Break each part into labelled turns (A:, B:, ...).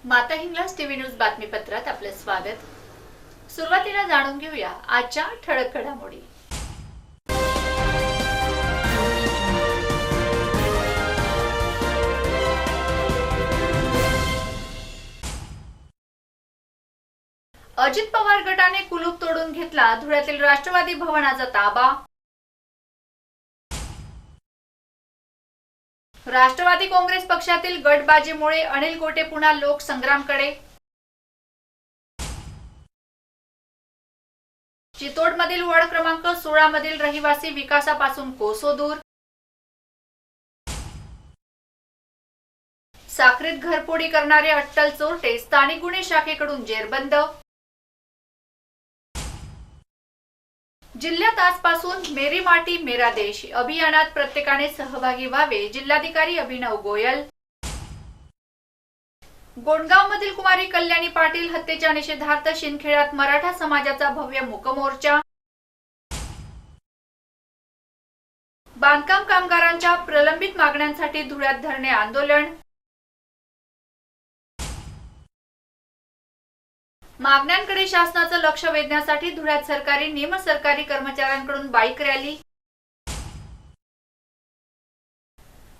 A: माता Hinglaj TV news बातमीपत्रात आपले स्वागत। सुरुवातीला जाणून घेऊया आजच्या ठळक घडामोडी। अजित पवार गटाने कुलूप तोडून घेतला, धुळ्यातील राष्ट्रवादी भवनाचा ताबा। राष्ट्रवादी काँग्रेस पक्षातील गटबाजीमुळे अनिल गोटे पुन्हा लोकसंग्रामकडे। चितोडमधील वॉर्ड क्रमांक 16 मधील रहिवासी विकासापासून कोसो दूर। साखरेत घरफोडी करणारे अट्टल चोरटे स्थानिक गुन्हे शाखेकडून जेरबंद। जिल्ह्यात आजपासून मेरी माटी मेरा देश अभियानात प्रत्येकाने सहभागी व्हावे, जिल्हाधिकारी अभिनव गोयल। गोंडगावमधील कुमारी कल्याणी पाटील हत्येच्या निषेधार्थ शिंदखेड्यात मराठा समाजाचा भव्य मूकमोर्चा। बांधकाम कामगारांच्या प्रलंबित मागण्यांसाठी धुळ्यात धरणे आंदोलन। मागण्यांकडे शासनाचं लक्ष वेधण्यासाठी धुळ्यात सरकारी निमसरकारी कर्मचाऱ्यांकडून बाईक रॅली।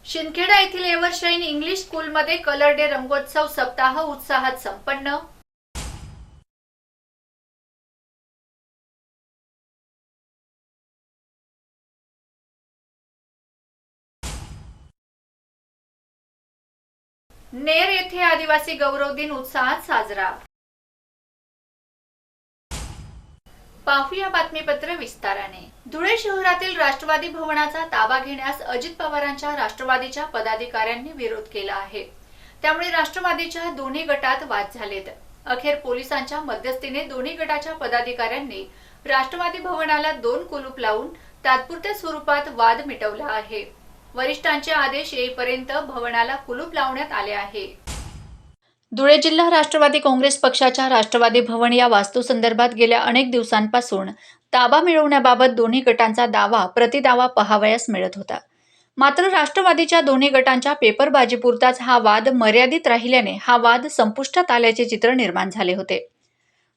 A: शिंदखेडा येथील एव्हरशाईन इंग्लिश स्कूलमध्ये कलर डे रंगोत्सव सप्ताह उत्साहात संपन्न। नेर येथे आदिवासी गौरव दिन उत्साहात साजरा। पाहूया बातमीपत्र विस्ताराने। धुळे शहरातील राष्ट्रवादी भवनाचा ताबा घेण्यास अजित पवारांच्या राष्ट्रवादीच्या पदाधिकाऱ्यांनी विरोध केला आहे। त्यामुळे राष्ट्रवादीच्या दोन्ही गटात वाद झालेत। अखेर पोलिसांच्या मध्यस्थीने दोन्ही गटाच्या पदाधिकाऱ्यांनी राष्ट्रवादी भवनाला 2 कुलूप लावून तात्पुरत्या स्वरूपात वाद मिटवला आहे। वरिष्ठांचे आदेश येईपर्यंत भवनाला कुलूप लावण्यात आले आहे। धुळे जिल्हा राष्ट्रवादी काँग्रेस पक्षाच्या राष्ट्रवादी भवन या वास्तूसंदर्भात गेल्या अनेक दिवसांपासून ताबा मिळवण्याबाबत दोन्ही गटांचा दावा प्रतिदावा पहावयास मिळत होता। मात्र राष्ट्रवादीच्या दोन्ही गटांच्या पेपरबाजीपुरताच हा वाद मर्यादित राहिल्याने हा वाद संपुष्टात आल्याचे चित्र निर्माण झाले होते।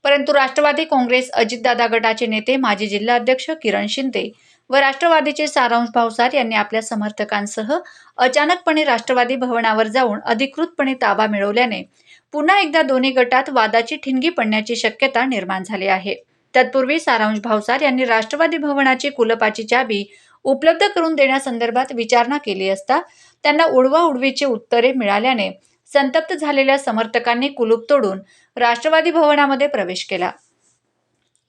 A: परंतु राष्ट्रवादी काँग्रेस अजितदादा गटाचे नेते माजी जिल्हाध्यक्ष किरण शिंदे व राष्ट्रवादीचे सारांश भावसार यांनी आपल्या समर्थकांसह अचानकपणे राष्ट्रवादी भवनावर जाऊन अधिकृतपणे ताबा मिळवल्याने पुन्हा एकदा दोन्ही गटात वादाची ठिणगी पडण्याची शक्यता निर्माण झाली आहे। तत्पूर्वी सारांश भावसार यांनी राष्ट्रवादी भवनाची कुलपाची चाबी उपलब्ध करून देण्यासंदर्भात विचारणा केली असता त्यांना उडवाउडवीची उत्तरे मिळाल्याने संतप्त झालेल्या समर्थकांनी कुलूप तोडून राष्ट्रवादी भवनामध्ये प्रवेश केला।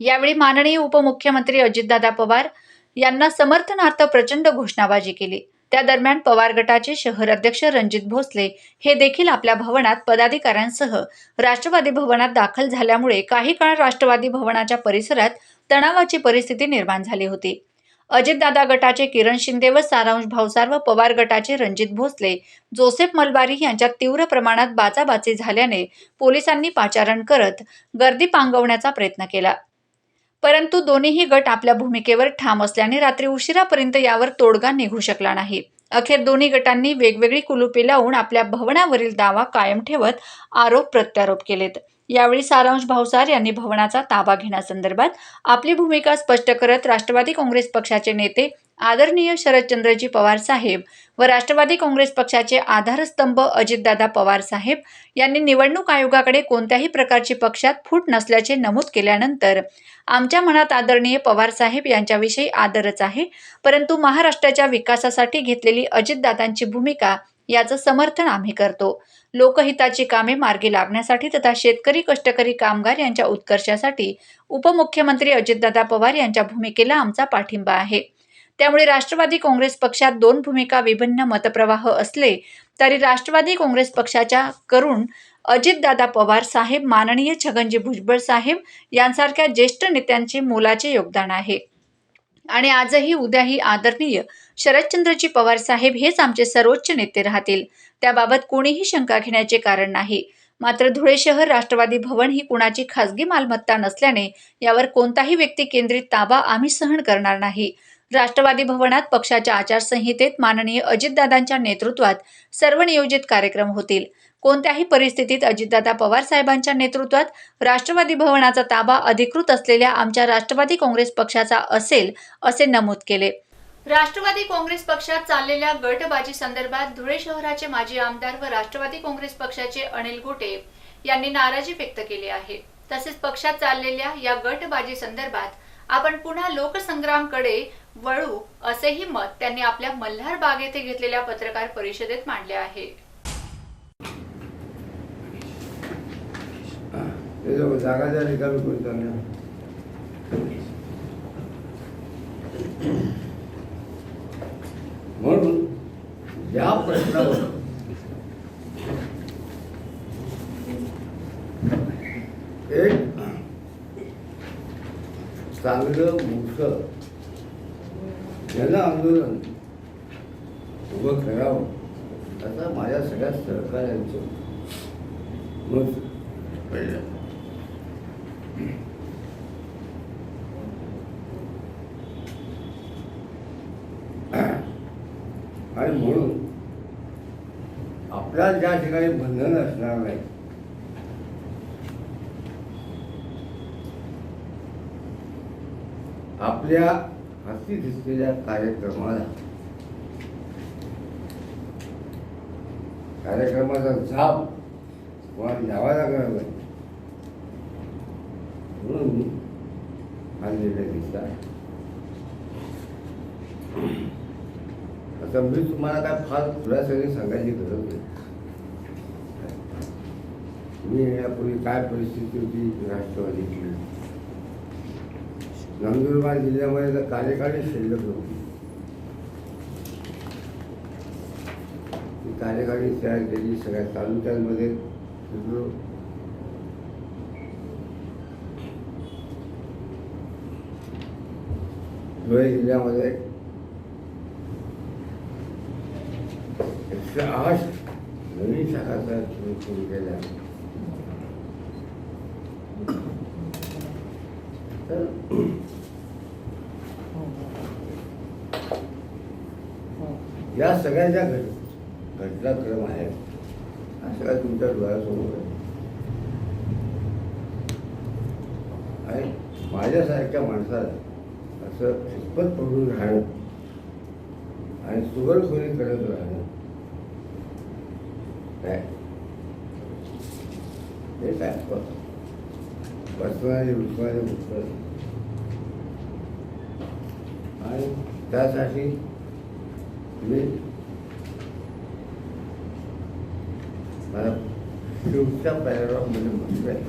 A: यावेळी माननीय उपमुख्यमंत्री अजितदादा पवार यांना समर्थनार्थ प्रचंड घोषणाबाजी केली। त्या दरम्यान पवार गटाचे शहर अध्यक्ष रणजित भोसले हे देखील आपल्या भवनात पदाधिकाऱ्यांसह राष्ट्रवादी भवनात दाखल झाल्यामुळे काही काळ राष्ट्रवादी भवनाच्या परिसरात तणावाची परिस्थिती निर्माण झाली होती। अजितदादा गटाचे किरण शिंदे व सारांश भावसार व पवार गटाचे रणजित भोसले, जोसेफ मलबारी यांच्यात तीव्र प्रमाणात बाचाबाची झाल्याने पोलिसांनी पाचारण करत गर्दी पांगवण्याचा प्रयत्न केला। परंतु दोन्हीही गट आपल्या भूमिकेवर ठाम असल्याने रात्री उशिरापर्यंत यावर तोडगा निघू शकला नाही। अखेर दोन्ही गटांनी वेगवेगळी कुलुपे लावून आपल्या भवनावरील दावा कायम ठेवत आरोप प्रत्यारोप केलेत। यावेळी सारांश भावसार यांनी भवनाचा ताबा घेण्यासंदर्भात आपली भूमिका स्पष्ट करत राष्ट्रवादी काँग्रेस पक्षाचे नेते आदरणीय शरदचंद्रजी पवार साहेब व राष्ट्रवादी काँग्रेस पक्षाचे आधारस्तंभ अजितदादा पवार साहेब यांनी निवडणूक आयोगाकडे कोणत्याही प्रकारची पक्षात फूट नसल्याचे नमूद केल्यानंतर आमच्या मनात आदरणीय पवार साहेब यांच्याविषयी आदरच आहे, परंतु महाराष्ट्राच्या विकासासाठी घेतलेली अजितदादांची भूमिका याचं समर्थन आम्ही करतो। लोकहिताची कामे मार्गी लागण्यासाठी तथा शेतकरी कष्टकरी कामगार यांच्या उत्कर्षासाठी उपमुख्यमंत्री अजितदादा पवार यांच्या भूमिकेला आमचा पाठिंबा आहे। त्यामुळे राष्ट्रवादी काँग्रेस पक्षात 2 भूमिका विभिन्न मतप्रवाह असले तरी राष्ट्रवादी काँग्रेस पक्षाच्या करून अजितदादा पवार साहेब, माननीय छगनजी भुजबळ साहेब यांसारख्या ज्येष्ठ नेत्यांचे मोलाचे योगदान आहे आणि आजही उद्याही आदरणीय शरदचंद्रजी पवार साहेब हेच आमचे सर्वोच्च नेते राहतील, त्याबाबत कोणीही शंका घेण्याचे कारण नाही। मात्र धुळे शहर राष्ट्रवादी भवन ही कुणाची खासगी मालमत्ता नसल्याने यावर कोणताही व्यक्ती केंद्रित ताबा आम्ही सहन करणार नाही। राष्ट्रवादी भवनात पक्षाच्या आचारसंहितेत माननीय अजितदादांच्या नेतृत्वात सर्व नियोजित कार्यक्रम होतील। कोणत्याही परिस्थितीत अजितदादा पवार साहेबांच्या नेतृत्वात राष्ट्रवादी भवनाचा ताबा अधिकृत असलेल्या आमच्या राष्ट्रवादी काँग्रेस पक्षाचा असेल, असे नमूद केले. राष्ट्रवादी काँग्रेस पक्षात चाललेल्या गटबाजी संदर्भात धुळे शहराचे माजी आमदार व राष्ट्रवादी काँग्रेस पक्षाचे अनिल गोटे यांनी नाराजी व्यक्त केली आहे. तसेच पक्षात चाललेल्या या गटबाजी संदर्भात आपण पुन्हा लोकसंग्रामकडे वळू असेही मत त्यांनी आपल्या मल्हार बाग येथे घेतलेल्या पत्रकार परिषदेत मांडले आहे.
B: म्हणून या प्रश्नावर एक चांगलं मोठं जन आंदोलन उभं करावं आता माझ्या सगळ्या सहकार्यांचं मत पहिलं. आणि म्हणून आपल्याला ज्या ठिकाणी बंधन असणार नाही आपल्या हाती दिसलेल्या कार्यक्रमाचा झाप कोणाला द्यावा लागणार नाही म्हणून मी हा निर्णय घेतला आहे. आता मी तुम्हाला काय फार खुलासाने सांगायची गरज नाही. मी यापूर्वी काय परिस्थिती होती राष्ट्रवादीची, नंदुरबार जिल्ह्यामध्ये तर कार्यकारिणी शिल्लक नव्हती. ती कार्यकारिणी तयार केली, सगळ्या तालुक्यांमध्ये फिरलो. धुळे जिल्ह्यामध्ये 108 नवीन शाखा सुरू केल्या. तर या सगळ्या ज्या घटनाक्रम आहेत हा सगळ्या तुमच्या डोळ्यासमोर आहे. आणि माझ्यासारख्या माणसाला असं शिस्पत पडून राहणं आणि सुगरखोरी करत राहणं काय हे काय बसवाने उठवाने उठवत आणि त्यासाठी मी मला शेवटच्या पॅराग्राफमध्ये म्हटलं आहे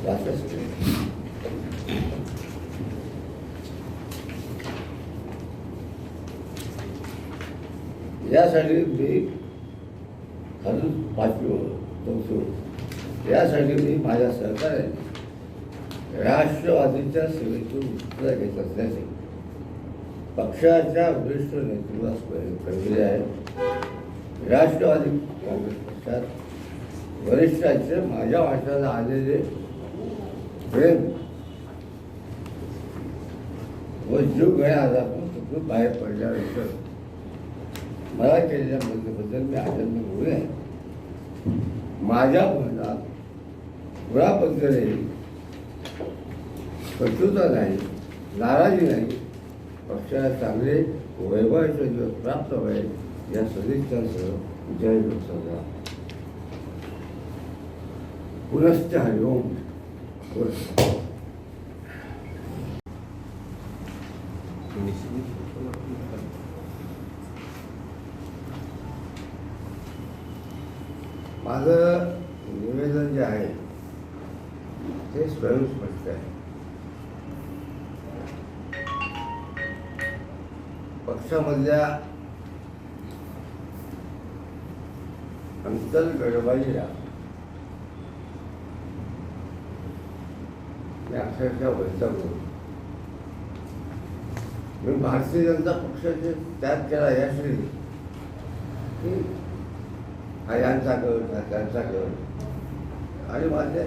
B: त्याच यासाठी मी खालून 5वी चौथी यासाठी मी माझ्या सहकार्याने राष्ट्रवादीच्या सेवेतून उत्तर घेत असल्याचे पक्षाच्या वरिष्ठ नेतृत्वास कळविले आहे. राष्ट्रवादी काँग्रेस पक्षात वरिष्ठांचे माझ्या वाट्याला आलेले प्रेम व जीव घेण्यापासून तिथून बाहेर पडल्यानंतर मला केलेल्या मदतीबद्दल मी आनंद होऊ आहे. माझ्या मनात कुणाबद्दलही शत्रुता नाही, नाराजी नाही. पक्षाला चांगले वैभवाचे दिवस प्राप्त व्हावे या सदिच्छांसह जय लोकसभा. पुनश्च हरिओम. माझं निवेदन जे आहे ते स्वयंस्पष्ट आहे. पक्षामधल्या अंतर्गडबाजीला मी अक्षरशः वैतागलो. मी भारतीय जनता पक्षाचे त्याग केला यासाठी की हा यांचा गट हा त्यांचा गट आणि माझे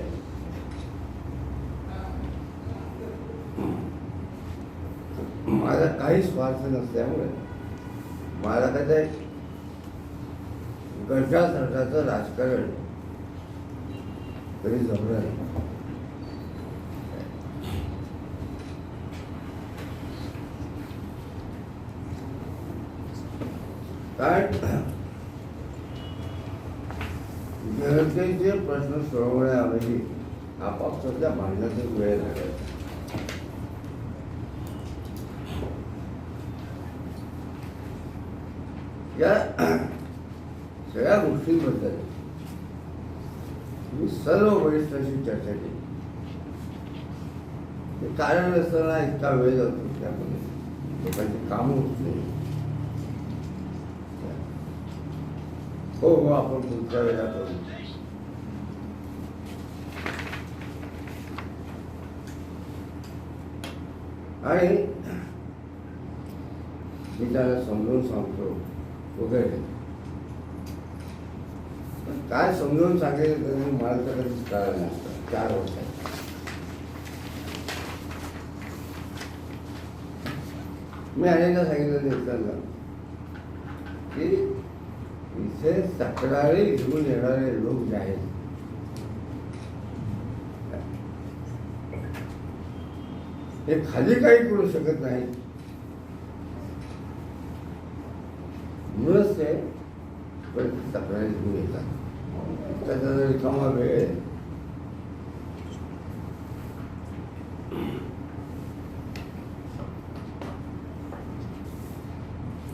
B: माझा काही स्वार्थ नसल्यामुळे मला कधी गटातटाचं राजकारण कधी जमलं नाही. कारण जनतेचे प्रश्न सोडवण्याऐवजी आपापसातल्या भांडणाचा वेळ लागायचा. या सगळ्या गोष्टींबद्दल मी सर्व वरिष्ठांशी चर्चा केली. ते कारण नसताना इतका वेळ जातो त्यामध्ये लोकांची कामं होत नाही. हो हो आपण पुढच्या वेळेला करू. आणि मी त्याला समजावून सांगतो वगैरे, पण काय समजावून सांगायचं त्यांनी मला तर कधीच कळलं नसतं. 4 वर्षात मी अनेकदा सांगितलं देताना की इथे तक्रारी घेऊन येणारे लोक जे आहेत हे खाली काही करू शकत नाही, म्हणूनच ते तक्रारी घेऊन येतात. त्याचा जर रिकामा वेळ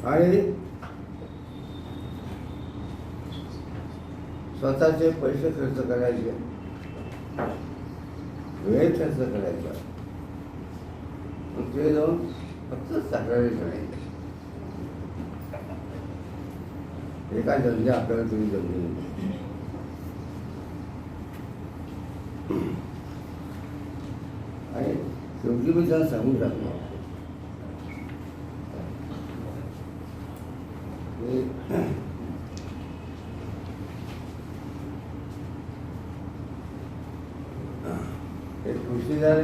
B: आणि स्वतःचे पैसे खर्च करायचे, वेळ खर्च करायचा, ते जाऊन फक्त तक्रारी करायची. एका धंदे आपल्याला तुम्ही जमली नाही. आणि शेवटी मी त्याला सांगून टाकलो एक कृषीदार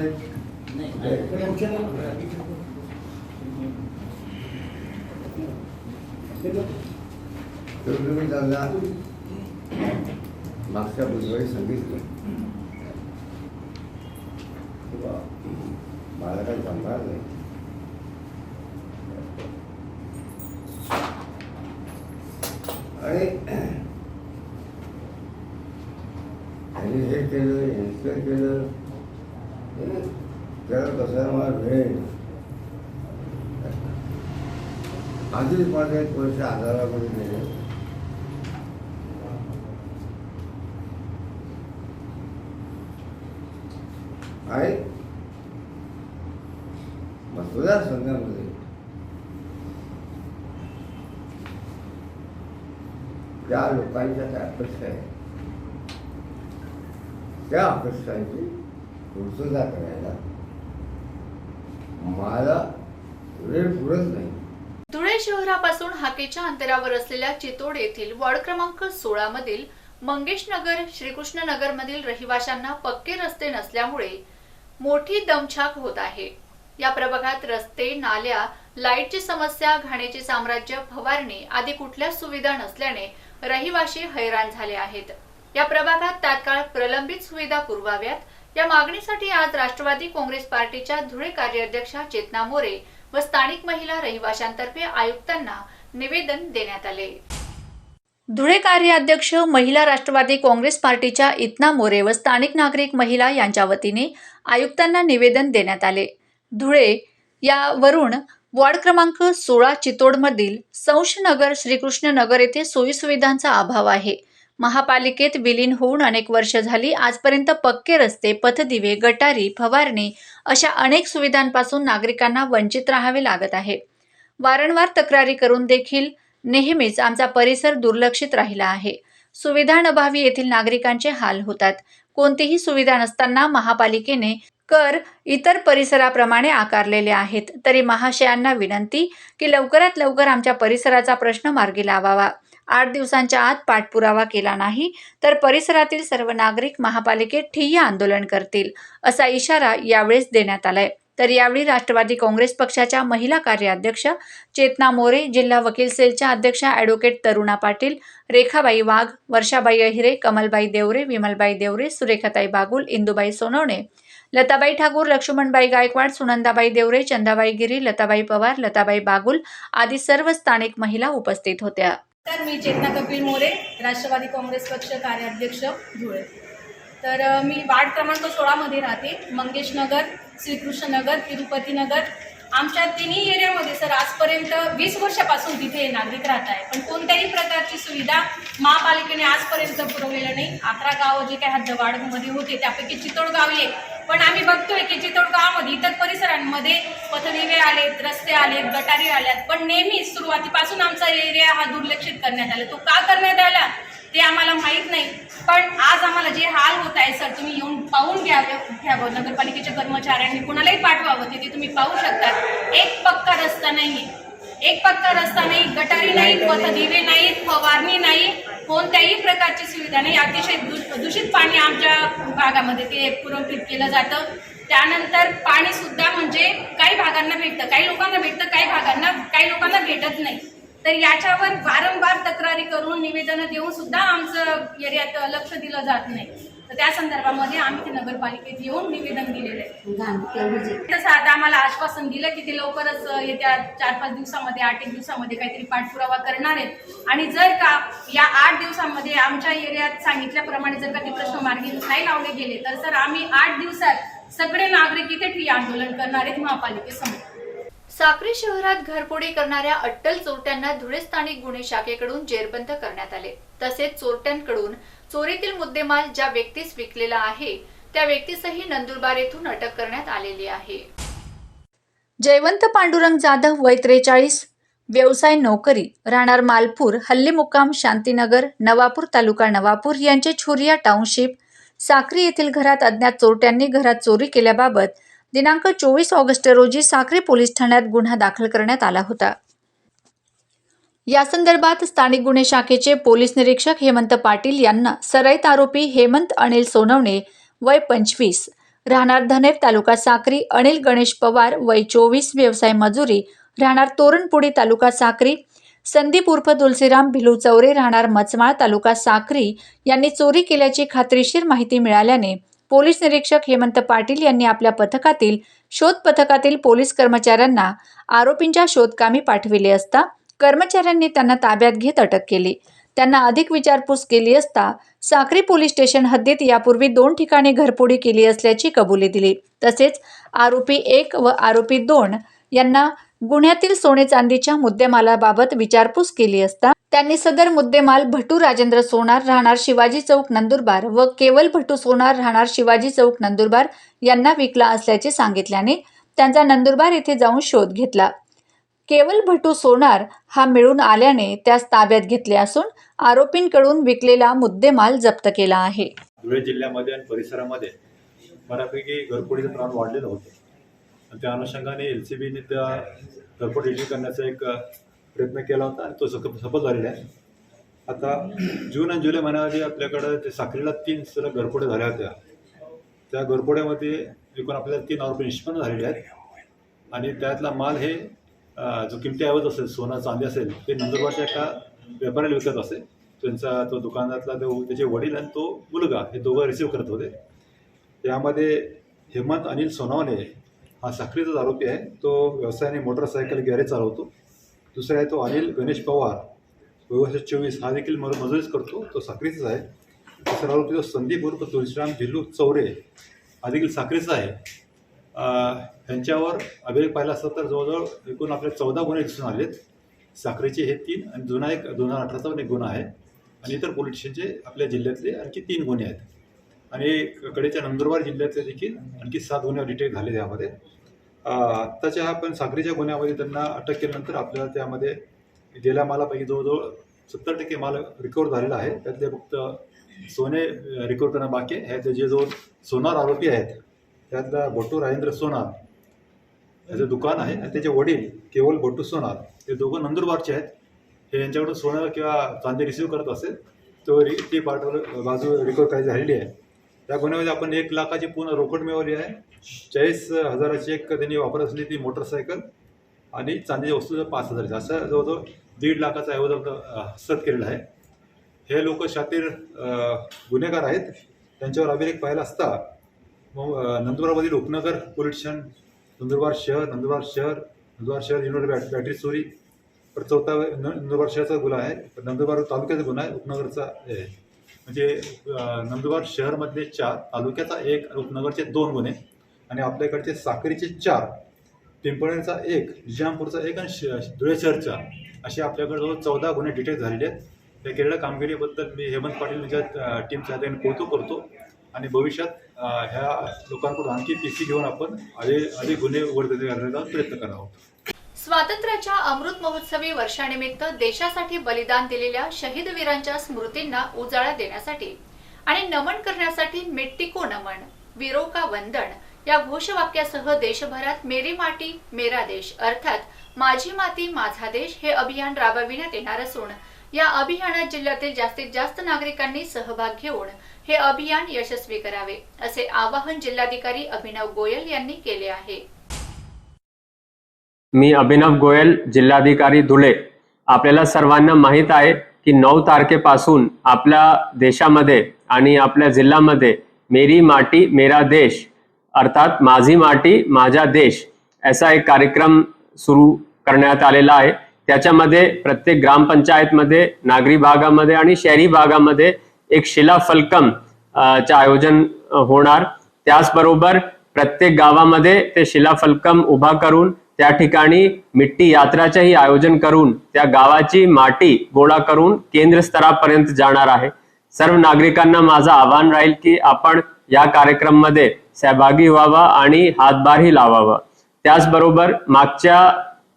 B: शेवटी मी त्यांना मागच्या बुधवारी सांगितलं मला काही जमणार नाही. आणि त्यांनी हे केलं, हे केलं, त्याला कसं मला वेळ आधीच माझं 1 वर्ष आजारामध्ये गेले. आणि मतदारसंघामध्ये त्या लोकांच्या काय अपेक्षा आहे त्या अपेक्षांची पूर्तता करायला मला वेळ पुरत नाही.
A: धुळे शहरापासून हाकेच्या अंतरावर असलेल्या चितोड येथील वॉर्ड क्रमांक 16 मधील मंगेश नगर, श्रीकृष्ण नगर मधील रहिवाशांना पक्के रस्ते नसल्यामुळे मोठी दमछाक होत आहे. या प्रभागात रस्ते, नाल्या, लाईटची समस्या, घाणीचे साम्राज्य, फवारणी आदी कुठल्याच सुविधा नसल्याने रहिवाशी हैराण झाले आहेत. या प्रभागात तात्काळ प्रलंबित सुविधा पुरवाव्यात या मागणीसाठी आज राष्ट्रवादी काँग्रेस पार्टीच्या धुळे कार्याध्यक्षा चेतना मोरे व स्थानिक महिला रहिवाशांतर्फे आयुक्तांना निवेदन देण्यात आले. धुळे कार्याध्यक्ष महिला राष्ट्रवादी काँग्रेस पार्टीच्या इतना मोरे व स्थानिक नागरिक महिला यांच्या वतीने आयुक्तांना निवेदन देण्यात आले. धुळे यावरून वॉर्ड क्रमांक 16 चितोडमधील संशनगर, श्रीकृष्ण नगर येथे सोयीसुविधांचा अभाव आहे. महापालिकेत विलीन होऊन अनेक वर्ष झाली. आजपर्यंत पक्के रस्ते, पथदिवे, गटारी, फवारणी अशा अनेक सुविधांपासून नागरिकांना वंचित राहावे लागत आहे. वारंवार तक्रारी करून देखील नेहमीच आमचा परिसर दुर्लक्षित राहिला आहे. सुविधांअभावी येथील नागरिकांचे हाल होतात. कोणतीही सुविधा नसताना महापालिकेने कर इतर परिसराप्रमाणे आकारलेले आहेत. तरी महाशयांना विनंती की लवकरात लवकर आमच्या परिसराचा प्रश्न मार्गी लावावा. 8 दिवसांच्या आत पाठपुरावा केला नाही तर परिसरातील सर्व नागरिक महापालिकेत ठिय्या आंदोलन करतील, असा इशारा यावेळेस देण्यात आलाय. तर यावेळी राष्ट्रवादी काँग्रेस पक्षाच्या महिला कार्याध्यक्ष चेतना मोरे, जिल्हा वकील सेलच्या अध्यक्षा ॲडव्होकेट तरुणा पाटील, रेखाबाई वाघ, वर्षाबाई अहिरे, कमलबाई देवरे, विमलबाई देवरे, सुरेखाताई बागुल, इंदुबाई सोनवणे, लताबाई ठाकूर, लक्ष्मणबाई गायकवाड, सुनंदाबाई देवरे, चंदाबाई गिरी, लताबाई पवार, लताबाई बागुल आदी सर्व स्थानिक महिला उपस्थित होत्या.
C: तर मी चेतना कपिल मोरे, राष्ट्रवादी काँग्रेस पक्ष कार्याध्यक्ष धुळे. तर मी वार्ड क्रमांक 16 मध्ये राहते. मंगेश नगर, श्रीकृष्ण नगर, तिरुपती नगर. आमच्या तिन्ही एरियामध्ये सर आजपर्यंत 20 वर्षापासून तिथे नागरिक राहत आहे, पण कोणत्याही प्रकारची सुविधा महापालिकेने आजपर्यंत पुरवलेलं नाही. 11 गावं जे काही हद्दवाढमध्ये होते त्यापैकी चितोड गाव एक. पण आम्ही बघतोय की चितोड गावामध्ये इतर परिसरांमध्ये पथदिवे आलेत, रस्ते आलेत, गटारी आल्यात, पण नेहमी सुरुवातीपासून आमचा एरिया हा दुर्लक्षित करण्यात आला. तो का करण्यात आला ते आम्हाला माहीत नाही. पण आज आम्हाला जे हाल होत आहे सर, तुम्ही येऊन पाहून घ्यावं. नगरपालिकेच्या कर्मचाऱ्यांनी कुणालाही पाठवावं, तिथे तुम्ही पाहू शकता. एक पक्का रस्ता नाही, गटारी नाही, पथदिवे नाहीत, फवारणी नाही, कोणत्याही प्रकारची सुविधा नाही. अतिशय दूषित पाणी आमच्या भागामध्ये ते पुरवठीत केलं जातं. त्यानंतर पाणी सुद्धा म्हणजे काही भागांना भेटतं, काही लोकांना भेटतं, काही लोकांना भेटत नाही. तर याच्यावर वारंवार तक्रारी करून निवेदनं देऊन सुद्धा आमचं एरियात लक्ष दिलं जात नाही. तर त्या संदर्भामध्ये आम्ही ते नगरपालिकेत येऊन निवेदन दिलेलं आहे. तसं आता आम्हाला आश्वासन दिलं की ते लवकरच येत्या 4-5 दिवसामध्ये, 8-1 दिवसामध्ये काहीतरी पाठपुरावा करणार आहेत. आणि जर का या 8 दिवसामध्ये आमच्या एरियात सांगितल्याप्रमाणे जर का ते प्रश्न मार्गी नाही लावले गेले तर सर आम्ही 8 दिवसात सगळे नागरिक इथे ठिय्या आंदोलन करणार आहेत महापालिकेसमोर.
A: साक्री शहरात घरफोडी करणाऱ्या अट्टल चोरट्यांना धुळे स्थानिक गुन्हे शाखेकडून जेरबंद करण्यात आले. तसेच चोरट्यांकडून चोरीतील मुद्देमाल ज्या व्यक्तीस विकलेला आहे त्या व्यक्तीसही नंदुरबार येथून अटक करण्यात आलेली आहे. जयवंत पांडुरंग जाधव, वय 43, व्यवसाय नोकरी, राहणार मालपूर, हल्ली मुक्काम शांतीनगर, नवापूर तालुका नवापूर यांचे छुरिया टाउनशिप साक्री येथील घरात अज्ञात चोरट्यांनी घरात चोरी केल्याबाबत दिनांक 24 ऑगस्ट रोजी साक्री पोलीस ठाण्यात गुन्हा दाखल करण्यात आला होता. या संदर्भात स्थानिक गुन्हे शाखेचे पोलीस निरीक्षक हेमंत पाटील यांना सराईत आरोपी हेमंत अनिल सोनवणे, वय 25, राहणार धनेर तालुका साक्री, अनिल गणेश पवार, वय 24, व्यवसाय मजुरी, राहणार तोरणपुडी तालुका साक्री, संदीप उर्फ तुलसीराम भिलू चौरे, राहणार मचमाळ तालुका साक्री यांनी चोरी केल्याची खात्रीशीर माहिती मिळाल्याने पोलीस निरीक्षक हेमंत पाटील यांनी आपल्या पथकातील शोध पथकातील पोलीस कर्मचाऱ्यांना आरोपींच्या शोधकामी पाठविले असता कर्मचाऱ्यांनी त्यांना ताब्यात घेत अटक केली. त्यांना अधिक विचारपूस केली असता साक्री पोलीस स्टेशन हद्दीत यापूर्वी 2 ठिकाणी घरफोडी केली असल्याची कबुली दिली. तसेच आरोपी 1 व आरोपी 2 यांना गुन्ह्यातील सोने चांदीच्या मुद्देमालाबाबत विचारपूस केली असता त्यांनी सदर मुद्देमाल भटू राजेंद्र सोनार, राहणार शिवाजी चौक नंदुरबार व केवल भटू सोनार, राहणार शिवाजी चौक नंदुरबार यांना विकला असल्याचे सांगितल्याने त्यांचा नंदुरबार येथे जाऊन शोध घेतला. केवल भटू सोनार हा मिळून आल्याने त्यास ताब्यात घेतले असून आरोपींकडून विकलेला मुद्देमाल जप्त केला आहे.
D: धुळे जिल्ह्यामध्ये आणि परिसरामध्ये बऱ्यापैकी घरफोडीचं प्रमाण वाढलेलं होतं आणि त्या अनुषंगाने LCBने त्या घरफोड रिलीज करण्याचा एक प्रयत्न केला होता आणि तो सफल झालेला आहे. आता जून आणि जुलै महिन्यामध्ये आपल्याकडं ते साक्रीला 3 सलग घरफोड्या झाल्या होत्या. त्या घरफोड्यामध्ये एकूण आपल्याला 3 आरोपी निष्पन्न झालेले आहेत आणि त्यातला माल हे जो किमती ऐवज असेल, सोनं चांदी असेल, ते नंदुरबारच्या एका व्यापाऱ्याला विकत असे. त्यांचा तो दुकानातला त्याचे वडील आणि तो मुलगा हे दोघं रिसिव्ह करत होते. त्यामध्ये हेमंत अनिल सोनवणे हा साक्रीचाच आरोपी आहे. तो व्यवसायाने मोटरसायकल गॅरेज चालवतो. दुसरा आहे तो अनिल गणेश पवार, वय 24, हा देखील मजुरीच करतो, तो साक्रीचाच आहे. तिसरा आरोपी तो संदीप उर्फ तुलसीराम भिलू चौरे, हा देखील साक्रीचा आहे. ह्यांच्यावर अभियोग पाहिला असता तर जवळजवळ एकूण आपले 14 गुन्हे दिसून आलेत. साक्रीचे हे 3 आणि जुना एक 2018चा पण एक गुन्हा आहे आणि इतर पोलीस स्टेशनचे आपल्या जिल्ह्यातले आणखी 3 गुन्हे आहेत आणि कडेच्या नंदुरबार जिल्ह्यातले देखील आणखी 7 गुन्हे डिटेक्ट झाले. त्यामध्ये आत्ताच्या आपण साक्रीच्या गुन्ह्यामध्ये त्यांना अटक केल्यानंतर आपल्याला त्यामध्ये गेल्या मालापैकी जवळजवळ 70% माल रिकवर झालेला आहे. त्यातले फक्त सोने रिकवर करणं बाकी आहे. ह्यातले जे जो सोनार आरोपी आहेत त्यातला भटू राजेंद्र सोनार याचं दुकान आहे आणि त्याचे वडील केवल भटू सोनार हे दोघं नंदुरबारचे आहेत. हे यांच्याकडून सोनं किंवा चांदी रिसिव्ह करत असेल तो ती बाजू रिकवर काही झालेली आहे. त्या गुन्ह्यामध्ये आपण 1 लाखाची पूर्ण रोकड मिळवली आहे. 40,000ची एक त्यांनी वापरत असलेली ती मोटरसायकल आणि चांदीच्या वस्तू 5,000च्या, असं जवळजवळ 1.5 लाखाचा ऐवज हस्तगत केलेला आहे. हे लोक शातीर गुन्हेगार आहेत. त्यांच्यावर अभिलेख पाहिला असता नंदुरबारमधील उपनगर पोलीस स्टेशन, नंदुरबार शहर युनिट बॅटरी चोरी, तर चौथा नंदुरबार शहराचा गुन्हा आहे, नंदुरबार तालुक्याचा गुन्हा आहे, उपनगरचा आहे. म्हणजे नंदुरबार शहरमधले 4, तालुक्याचा 1, उपनगरचे 2 गुन्हे आणि आपल्याकडचे साक्रीचे 4, पिंपळनेरचा 1, निजामपूरचा 1 आणि धुळे शहरचा असे आपल्याकडे जवळ 14 गुन्हे डिटेक्ट झालेले आहेत. त्या केलेल्या कामगिरीबद्दल मी हेमंत पाटील यांच्या टीमच्या त्यांनी कौतुक करतो आणि भविष्यात ह्या लोकांकडून आणखी PC घेऊन आपण अधिक गुन्हे उघडकीस करण्याचा प्रयत्न करणार आहोत.
A: स्वातंत्र्याच्या अमृत महोत्सवी वर्षानिमित्त देशासाठी बलिदान दिलेल्या शहीद वीरांच्या स्मृतींना उजाळा देण्यासाठी आणि नमन करण्यासाठी मिट्टी को नमन, वीरों का वंदन या घोषवाक्यासह देशभरात मेरी माती मेरा देश अर्थात माझी माती माझा देश हे अभियान राबविण्यात येणार असून या अभियानात जिल्ह्यातील जास्तीत जास्त नागरिकांनी सहभाग घेऊन हे अभियान यशस्वी करावे असे आवाहन जिल्हाधिकारी अभिनव गोयल यांनी केले आहे.
E: मी अभिनव गोयल, जिल्हाधिकारी धुळे. आपल्याला सर्वांना माहीत आहे की 9 तारखेपासून आपल्या देशामध्ये आणि आपल्या जिल्ह्यामध्ये मेरी माटी मेरा देश अर्थात माझी माटी माझा देश असा एक कार्यक्रम सुरू करण्यात आलेला आहे. त्याच्यामध्ये प्रत्येक ग्रामपंचायतमध्ये, नागरी भागामध्ये आणि शहरी भागामध्ये एक शिलाफलकम चे आयोजन होणार. त्याचबरोबर प्रत्येक गावामध्ये ते शिलाफलकम उभा करून त्या ठिकाणी मिट्टी यात्राचेही आयोजन करून त्या गावाची माती गोळा करून केंद्र स्तरापर्यंत जाणार आहे. सर्व नागरिकांना माझं आवाहन राहील की आपण या कार्यक्रमामध्ये सहभागी व्हावा आणि हातभारही लावावा. त्याचबरोबर मागच्या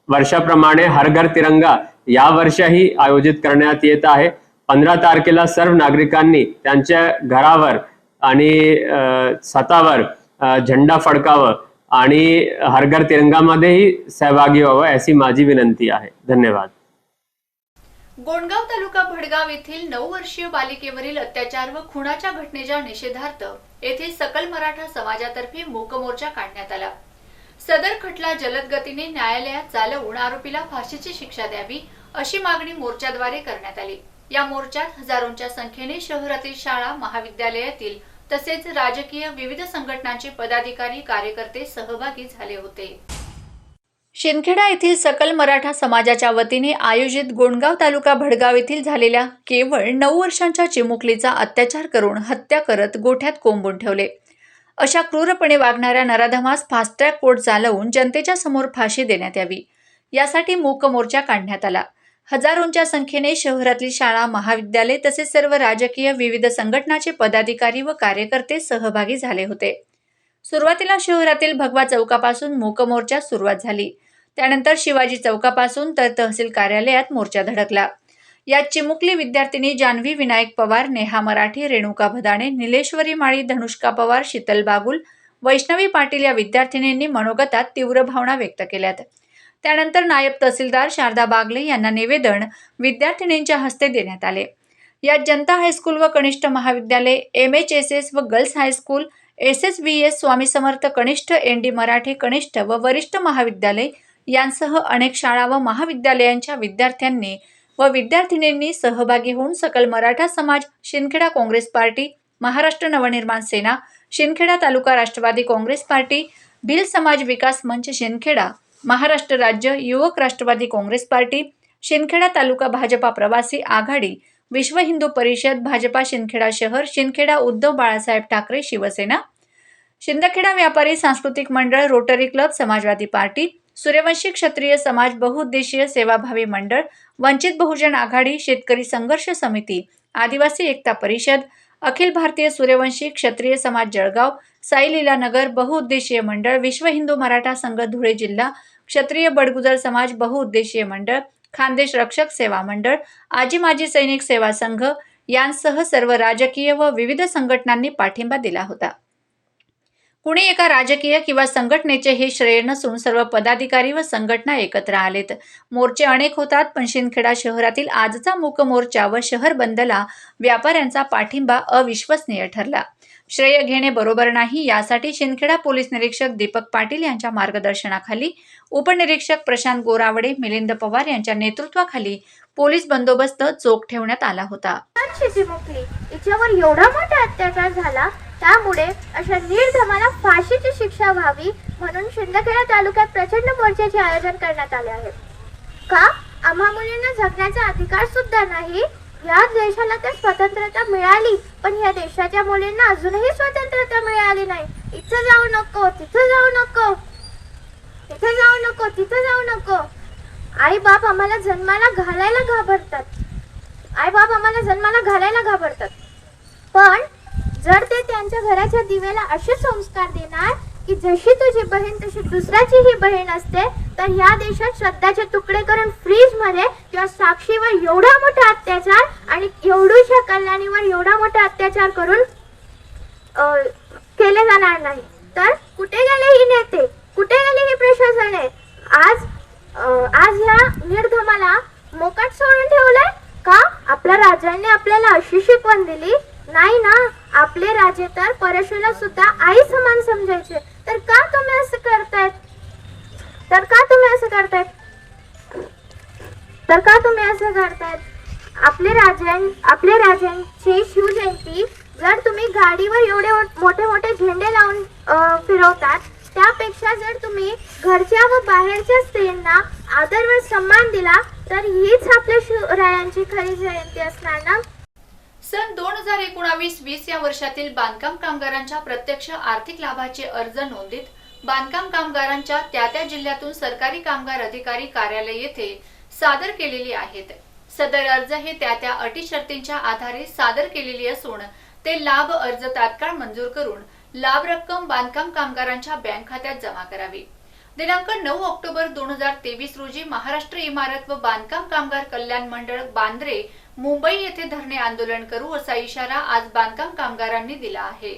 E: वर्षाप्रमाणे हर घर तिरंगा या वर्षही आयोजित करण्यात येत आहे. 15 तारखेला सर्व नागरिकांनी त्यांच्या घरावर आणि छतावर झेंडा फडकावं आणि हर घर तिरंगामध्येही सहभागी व्हावं अशी माझी विनंती आहे. धन्यवाद.
A: गोंडगाव तालुका भडगाव येथील 9 वर्षीय बालिकेवरील अत्याचार व खुनाच्या घटनेच्या निषेधार्थ येथील सकल मराठा समाजातर्फे मूक मोर्चा काढण्यात आला. सदर खटला जलद गतीने न्यायालयात चालवून आरोपीला फाशीची शिक्षा द्यावी अशी मागणी मोर्चाद्वारे करण्यात आली. या मोर्चात हजारोंच्या संख्येने शहरातील शाळा, महाविद्यालयातील तसेच राजकीय विविध संघटनांचे पदाधिकारी, कार्यकर्ते सहभागी झाले होते. शिंदखेडा येथील सकल मराठा समाजाच्या वतीने आयोजित गोंडगाव तालुका भडगाव येथील झालेल्या केवळ 9 वर्षांच्या चिमुकलीचा अत्याचार करून हत्या करत गोठ्यात कोंबून ठेवले. अशा क्रूरपणे वागणाऱ्या नराधमास फास्ट ट्रॅक कोर्ट चालवून जनतेच्या समोर फाशी देण्यात यावी यासाठी मूक मोर्चा काढण्यात आला. हजारोंच्या संख्येने शहरातील शाळा, महाविद्यालय तसेच सर्व राजकीय विविध संघटनाचे पदाधिकारी व कार्यकर्ते सहभागी झाले होते. सुरुवातीला शहरातील भगवा चौकापासून मूक मोर्चा सुरुवात झाली. त्यानंतर शिवाजी चौकापासून तर तहसील कार्यालयात मोर्चा धडकला. यात चिमुकली विद्यार्थिनी जान्हवी विनायक पवार, नेहा मराठी, रेणुका भदाणे, निलेश्वरी माळी, धनुष्का पवार, शीतल बागुल, वैष्णवी पाटील या विद्यार्थिनींनी मनोगतात तीव्र भावना व्यक्त केल्यात. त्यानंतर नायब तहसीलदार शारदा बागले यांना निवेदन विद्यार्थिनींच्या हस्ते देण्यात आले. यात जनता हायस्कूल व कनिष्ठ महाविद्यालय, MHSS व girls high school, SSVS Swami Samarth कनिष्ठ, ND मराठी कनिष्ठ व वरिष्ठ महाविद्यालय यांसह अनेक शाळा व महाविद्यालयांच्या विद्यार्थ्यांनी व विद्यार्थिनींनी सहभागी होऊन सकल मराठा समाज, शिंदखेडा काँग्रेस पार्टी, महाराष्ट्र नवनिर्माण सेना, शिंदखेडा तालुका राष्ट्रवादी काँग्रेस पार्टी, भिल समाज विकास मंच शिंदखेडा, महाराष्ट्र राज्य युवक राष्ट्रवादी काँग्रेस पार्टी, शिंदखेडा तालुका भाजपा प्रवासी आघाडी, विश्व हिंदू परिषद, भाजपा शिंदखेडा शहर, शिंदखेडा उद्धव बाळासाहेब ठाकरे शिवसेना, शिंदखेडा व्यापारी सांस्कृतिक मंडळ, रोटरी क्लब, समाजवादी पार्टी, सूर्यवंशी क्षत्रिय समाज, बहुउद्देशीय सेवाभावी मंडळ, वंचित बहुजन आघाडी, शेतकरी संघर्ष समिती, आदिवासी एकता परिषद, अखिल भारतीय सूर्यवंशी क्षत्रिय समाज जळगाव, साई लीलानगर बहुउद्देशीय मंडळ, विश्व हिंदू मराठा संघ धुळे जिल्हा, क्षत्रिय बडगुजर समाज बहुउद्देशीय मंडळ, खानदेश रक्षक सेवा मंडळ, आजी माजी सैनिक सेवा संघ यांसह सर्व राजकीय व विविध संघटनांनी पाठिंबा दिला होता. कुणी एका राजकीय किंवा संघटनेचे हे श्रेय नसून सर्व पदाधिकारी व संघटना एकत्र आलेत. मोर्चे अनेक होतात, पण शिंदखेडा शहरातील आजचा मूक मोर्चा व शहर बंदला व्यापाऱ्यांचा पाठिंबा अविश्वसनीय ठरला. श्रेय घेणे बरोबर नाही, यासाठी शिंदखेडा पोलीस निरीक्षक दीपक पाटील यांच्या मार्गदर्शनाखाली उपनिरीक्षक प्रशांत गोरावडे, मिलिंद पवार यांच्या नेतृत्वाखाली पोलीस बंदोबस्त चोख ठेवण्यात आला होता.
F: शेती मुकली, हिच्यावर एवढा मोठा अत्याचार झाला, त्यामुळे अशा निर्धमाला फाशीची शिक्षा व्हावी म्हणून शिंदखेडा तालुक्यात प्रचंड मोर्चाचे आयोजन करण्यात आले आहे. का आम्हा मुलींना जगण्याचा अधिकार सुद्धा नाही? या देशाला तर स्वतंत्रता मिळाली, पण या देशाच्या मुलींना अजूनही स्वतंत्रता मिळाली नाही. इथं जाऊ नको, तिथं जाऊ नको, इथं जाऊ नको, तिथं जाऊ नको. आई बाप आम्हाला जन्माला घालायला घाबरतात. पण जर ते त्यांच्या घराच्या दिव्याला असे संस्कार देणार की जशी तुझी बहीण तशी दुसऱ्याचीही बहीण असते, तर या देशात श्रद्धाचे तुकडे करून फ्रीज मध्ये किंवा साक्षीवर एवढा मोठा अत्याचार आणि एवढूशा कल्याणीवर एवढा मोठा अत्याचार करून केले जाणार नाही. तर कुठे गेले ही नेते, कुठे गेले ही प्रशासने? आज ह्या निर्धमाला मोकाट सोडून ठेवलंय का? आपल्या राजांनी आपल्याला अशी शिकवण दिली नाही ना. आपले राजे तर परशुला सुद्धा आई समान समजायचे. तर का तुम्ही असं करतायत? आपले राजांची शिवजयंती जर तुम्ही गाडीवर एवढे मोठे मोठे झेंडे लावून फिरवतात, त्यापेक्षा जर तुम्ही घरच्या व बाहेरच्या स्त्रियांना आदर व सन्मान दिला, तर हीच आपल्या शिवरायांची खरी जयंती असणार ना.
A: सन 2019-20 या वर्षातील बांधकाम कामगारांच्या प्रत्यक्ष आर्थिक लाभाचे अर्ज नोंदीत बांधकाम कामगारांच्या त्या जिल्ह्यातून सरकारी कामगार अधिकारी कार्यालय येथे सादर केलेली आहेत. सदर अर्ज हे त्या अटी शर्तींच्या आधारे सादर केलेली असून ते लाभ अर्ज तात्काळ मंजूर करून लाभ रक्कम बांधकाम कामगारांच्या बँक खात्यात जमा करावी. दिनांक 9 ऑक्टोबर 2023 रोजी महाराष्ट्र इमारत व बांधकाम कामगार कल्याण मंडळ बांद्रे मुंबई येथे धरणे आंदोलन करू असा इशारा आज बांधकाम कामगारांनी दिला आहे.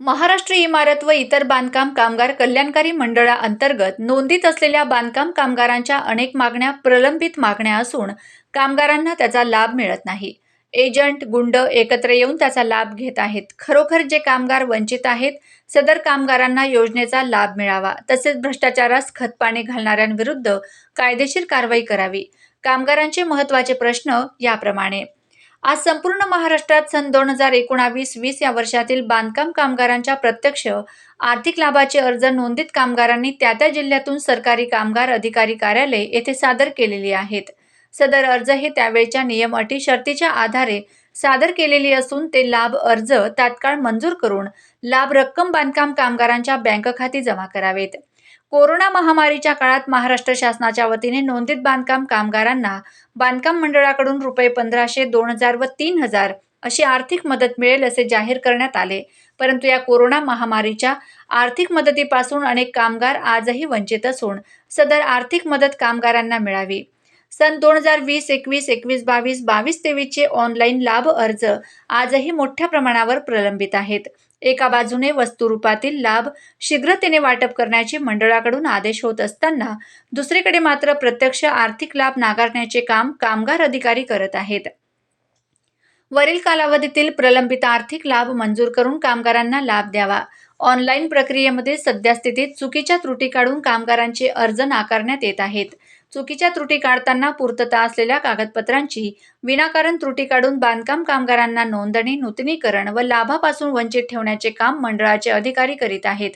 A: महाराष्ट्र इमारत व इतर बांधकाम कामगार कल्याणकारी मंडळाअंतर्गत नोंदीत असलेल्या बांधकाम कामगारांच्या अनेक मागण्या प्रलंबित मागण्या असून कामगारांना त्याचा लाभ मिळत नाही. एजंट, गुंड एकत्र येऊन त्याचा लाभ घेत आहेत. खरोखर जे कामगार वंचित आहेत, सदर कामगारांना योजनेचा लाभ मिळावा. तसेच भ्रष्टाचारास खतपाणी घालणाऱ्यांविरुद्ध कायदेशीर कारवाई करावी. कामगारांचे महत्त्वाचे प्रश्न याप्रमाणे. आज संपूर्ण महाराष्ट्रात सन 2019-20 या वर्षातील बांधकाम कामगारांच्या प्रत्यक्ष आर्थिक लाभाचे अर्ज नोंदीत कामगारांनी त्या जिल्ह्यातून सरकारी कामगार अधिकारी कार्यालय येथे सादर केलेली आहेत. सदर अर्ज हे त्यावेळच्या नियम अटी शर्तीच्या आधारे सादर केलेली असून ते लाभ अर्ज तात्काळ मंजूर करून लाभ रक्कम बांधकाम कामगारांच्या बँक खाती जमा करावेत. कोरोना महामारीच्या काळात महाराष्ट्र शासनाच्या वतीने नोंदीत बांधकाम कामगारांना बांधकाम मंडळाकडून ₹1500, 2000 व 3000 अशी आर्थिक मदत मिळेल असे जाहीर करण्यात आले. परंतु या कोरोना महामारीच्या आर्थिक मदतीपासून अनेक कामगार आजही वंचित असून सदर आर्थिक मदत कामगारांना मिळावी. सन 2020, 21, 22, 23चे ऑनलाईन लाभ अर्ज आजही मोठ्या प्रमाणावर प्रलंबित आहेत. एका बाजूने वस्तुरूपातील लाभ शीघ्रतेने वाटप करण्याचे मंडळाकडून आदेश होत असताना दुसरीकडे मात्र प्रत्यक्ष आर्थिक लाभ नाकारण्याचे काम कामगार अधिकारी करत आहेत. वरील कालावधीतील प्रलंबित आर्थिक लाभ मंजूर करून कामगारांना लाभ द्यावा. ऑनलाईन प्रक्रियेमध्ये सद्यस्थितीत चुकीच्या त्रुटी काढून कामगारांचे अर्ज नाकारण्यात येत आहेत. चुकीच्या त्रुटी काढताना पूर्तता असलेल्या कागदपत्रांची विनाकारण त्रुटी काढून बांधकाम कामगारांना नोंदणी, नूतनीकरण व लाभापासून वंचित ठेवण्याचे काम मंडळाचे अधिकारी करीत आहेत.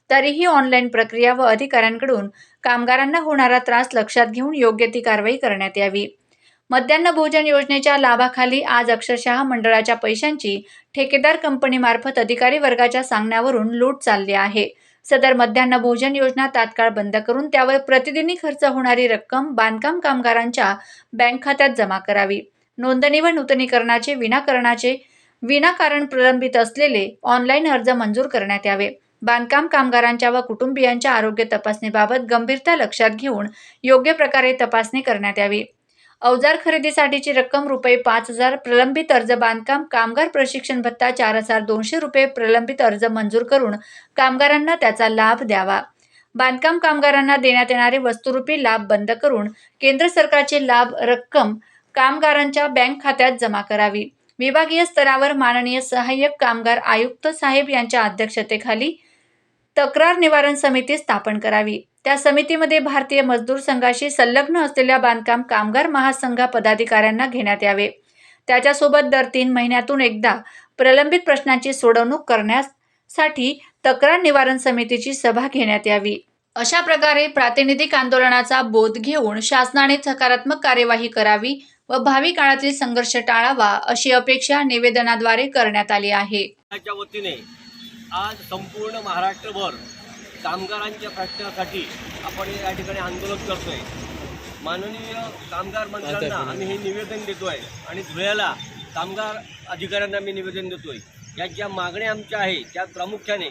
A: तरीही ऑनलाईन प्रक्रिया व अधिकाऱ्यांकडून कामगारांना होणारा त्रास लक्षात घेऊन योग्य ती कारवाई करण्यात यावी. मध्यान्ह भोजन योजनेच्या लाभाखाली आज अक्षरशः मंडळाच्या पैशांची ठेकेदार कंपनीमार्फत अधिकारी वर्गाच्या सांगण्यावरून लूट चालली आहे. सदर मध्यान्ह भोजन योजना तात्काळ बंद करून त्यावर प्रतिदिनी खर्च होणारी रक्कम बांधकाम कामगारांच्या बँक खात्यात जमा करावी. नोंदणी व नूतनीकरणाचे विनाकारण प्रलंबित असलेले ऑनलाईन अर्ज मंजूर करण्यात यावे. बांधकाम कामगारांच्या व कुटुंबियांच्या आरोग्य तपासणीबाबत गंभीरता लक्षात घेऊन योग्य प्रकारे तपासणी करण्यात यावी. अवजार खरेदीसाठीची रक्कम रुपये 5,000, प्रलंबित अर्ज बांधकाम कामगार प्रशिक्षण भत्ता 4,200 रुपये प्रलंबित अर्ज मंजूर करून कामगारांना त्याचा लाभ द्यावा. बांधकाम कामगारांना देण्यात येणारे वस्तुरूपी लाभ बंद करून केंद्र सरकारची लाभ रक्कम कामगारांच्या बँक खात्यात जमा करावी. विभागीय स्तरावर माननीय सहाय्यक कामगार आयुक्त साहेब यांच्या अध्यक्षतेखाली तक्रार निवारण समिती स्थापन करावी. त्या समितीमध्ये भारतीय मजदूर संघाशी संलग्न असलेल्या बांधकाम कामगार महासंघ पदाधिकाऱ्यांना घेण्यात यावे. त्याच्यासोबत दर 3 महिन्यातून एकदा प्रलंबित प्रश्नांची सोडवणूक करण्यासाठी तक्रार निवारण समितीची सभा घेण्यात यावी. अशा प्रकारे प्रातिनिधिक आंदोलनाचा बोध घेऊन शासनाने सकारात्मक कार्यवाही करावी व भावी काळातील संघर्ष टाळावा अशी अपेक्षा निवेदनाद्वारे करण्यात आली आहे.
G: च्या वतीने आज संपूर्ण महाराष्ट्रभर कामगारांच्या प्रश्नासाठी आपण या ठिकाणी आंदोलन करतोय. माननीय कामगार मंत्र्यांना आम्ही हे निवेदन देतोय आणि धुळ्याला कामगार अधिकाऱ्यांना मी निवेदन देतोय. या ज्या मागण्या आमच्या आहे त्या प्रामुख्याने